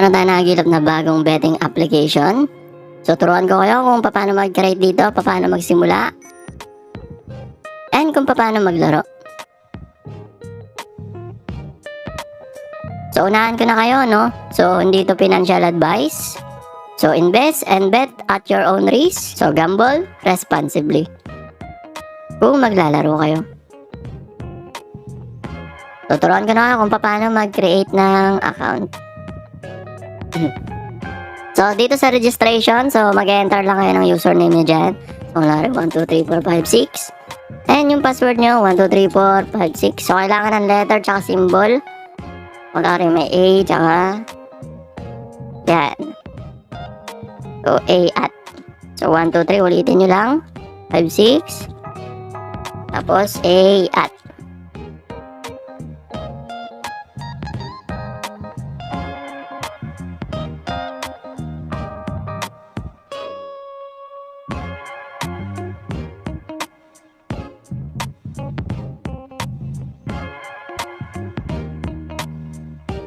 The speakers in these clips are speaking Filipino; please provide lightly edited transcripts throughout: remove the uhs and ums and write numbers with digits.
meron tayong nakagilap na bagong betting application. So, turuan ko kayo kung paano mag-create dito, paano magsimula, and kung paano maglaro. So, unahan ko na kayo, no? So, hindi to financial advice. So, invest and bet at your own risk. So, gamble responsibly. Kung maglalaro kayo. So, turuan ko na kayo kung paano mag-create ng account. So, dito sa registration, so mag-enter lang kayo ng username nyo dyan. So, lari 123456. And yung password nyo, 123456. So, kailangan ng letter tsaka symbol. So, lari may A tsaka yan. So, A at. So, 1, 2, 3, ulitin nyo lang. 5, 6. Tapos, A at.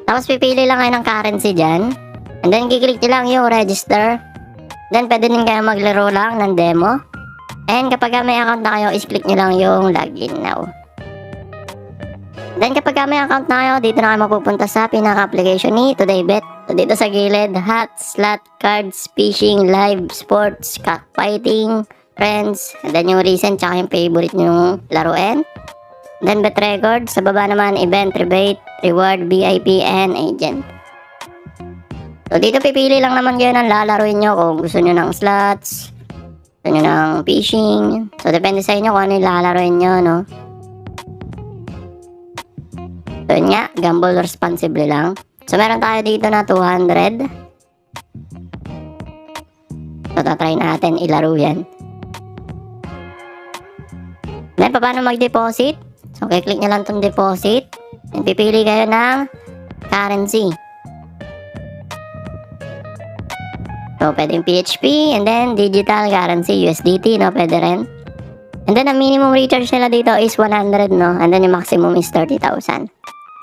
Tapos pipili lang kayo ng currency dyan. And then kiklik nyo lang yung register. Then pwede din kayo maglaro lang ng demo. And kapag may account na kayo, is-click nyo lang yung login now. Then kapag may account na kayo, dito na kayo mapupunta sa pinaka-application ni Today Bet. So dito sa gilid, hot, slot, cards, fishing, live, sports, cockfighting, friends, and then yung recent, tsaka yung favorite nyo laruin. Then bet record, sa baba naman event, rebate, reward, VIP, and agent. So dito pipili lang naman kayo ng lalaruin nyo kung gusto nyo ng slots, gusto nyo ng fishing. So depende sa inyo kung ano yung lalaruin nyo, no? So yun nga, gamble responsibly lang. So meron tayo dito na 200. So tatry natin ilaro yan. Then paano mag-deposit? So, click nyo lang itong deposit. And pipili kayo ng currency. So, pwede yung PHP and then digital currency, USDT, no? Pwede rin. And then, ang minimum recharge nila dito is 100, no? And then, yung maximum is 30,000.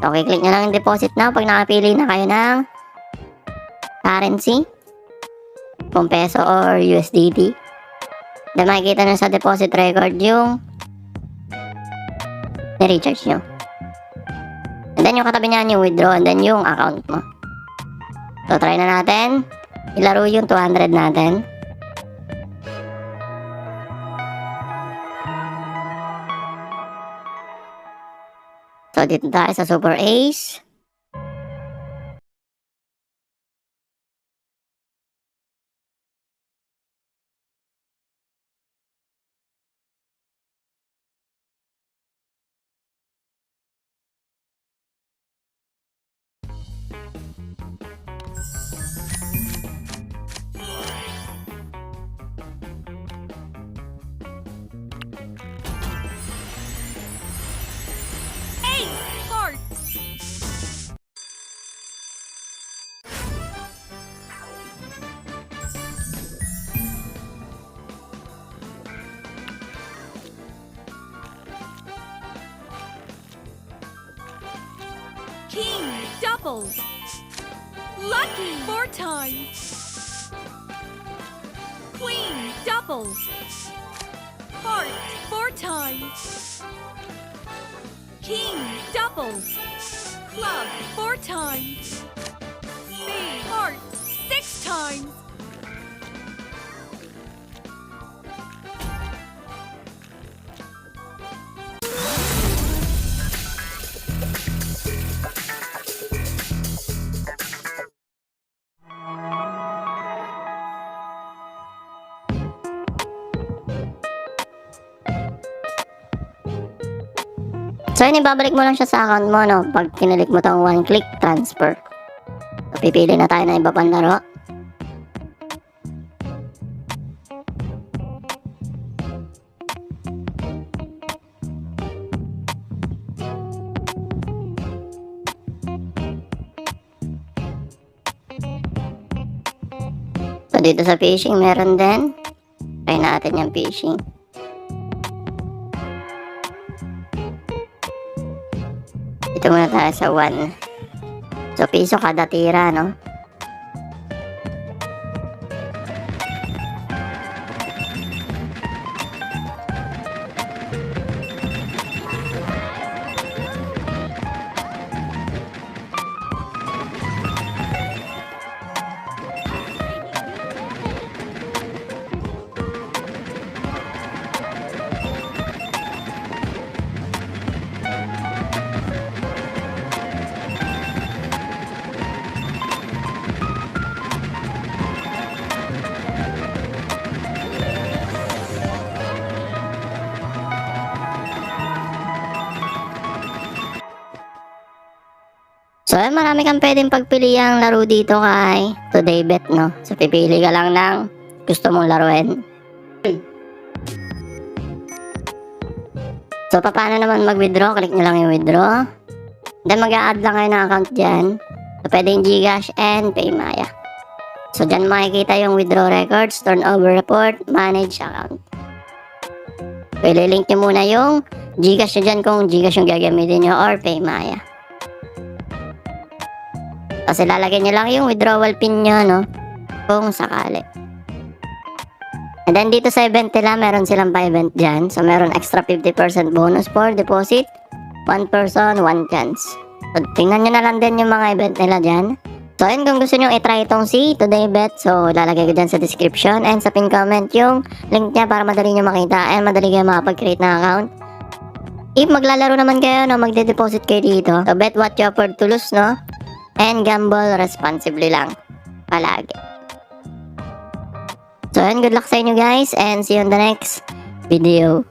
So, click nyo lang yung deposit now pag nakapili na kayo ng currency. Kung peso or USDT. Then, makikita nyo sa deposit record yung ni-recharge nyo. And then yung katabi niyan yung withdraw and then yung account mo. So try na natin. Ilaro yung 200 natin. So dito tayo sa Super Ace. King double. Lucky 4 times. Queen double. Heart 4 times. King double. Club 4 times. Spade heart 6 times. So yun, ibabalik mo lang siya sa account mo, no? Pag kinalik mo tong one click transfer. So pipili na tayo ng iba pang laro. So dito sa fishing meron din. Try natin yung fishing. Dito muna tayo sa 1. So, piso kada tira, no? So, marami kang pwedeng pagpiliang laro dito kay Today Bet, no? So, pipili ka lang ng gusto mong laruin. So, paano naman mag-withdraw? Click nyo lang yung withdraw. Then, mag-a-add lang kayo ng account dyan. So, pwedeng Gcash and Paymaya. So, dyan makikita yung withdraw records, turnover report, manage account. So, ililink nyo muna yung Gcash nyo dyan kung Gcash yung gagamitin nyo or Paymaya. Kasi lalagyan nyo lang yung withdrawal pin nyo, no? Kung sakali. And then dito sa event nila, meron silang pa event dyan. So meron extra 50% bonus for deposit. 1 person, 1 chance. So tingnan nyo na lang din yung mga event nila dyan. So ayun, kung gusto nyo i-try itong si Today Bet, so lalagay ko dyan sa description and sa pin comment yung link niya para madali nyo makita and madali kayo makapag-create ng account. If maglalaro naman kayo, no, magde-deposit kayo dito. So bet what you afford to lose, no? And gamble responsibly lang. Palagi. So, and good luck sa inyo guys and see you on the next video.